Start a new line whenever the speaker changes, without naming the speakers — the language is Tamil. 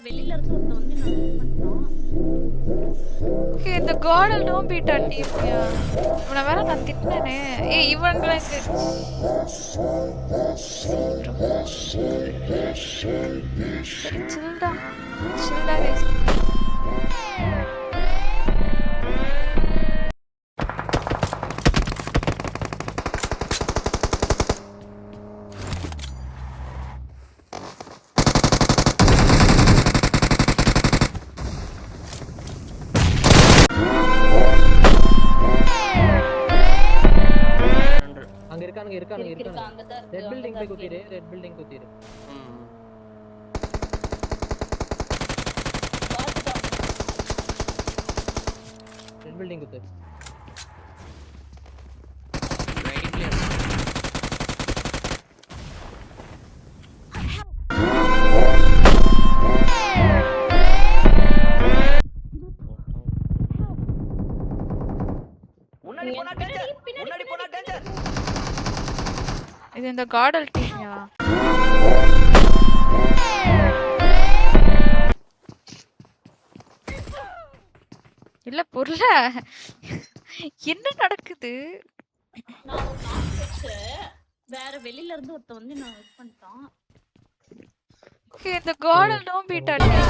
வெளியில இருந்து ஒருத்தன் வந்து நான் மிஸ் பண்ணிட்டான்.
Okay, இந்த கார்டல் நோ பீட்டா டீம்யா. இவனை வேற நான் திட்டினேனே. ஏய் இவன்லாம் சில்டா சில்டா கைஸ்.
இருக்காங்க.
ரெட் பில்டிங் போய் குத்திரு. ரெட் பில்டிங் குத்திரு. ரெட் பில்டிங் குத்து.
ரைட்ல முன்னாடி போனா டேஞ்சர்.
இது இந்த கார்டல் டீம்யா. இல்ல புரியல என்ன நடக்குது.
நான் ஒரு நாக் வச்சேன். வேற வெளியில இருந்து ஒருத்தன் வந்து நான் மிஸ் பண்ணிட்டான்.
Okay, இந்த கார்டல் நோ பீட்டா டீம்.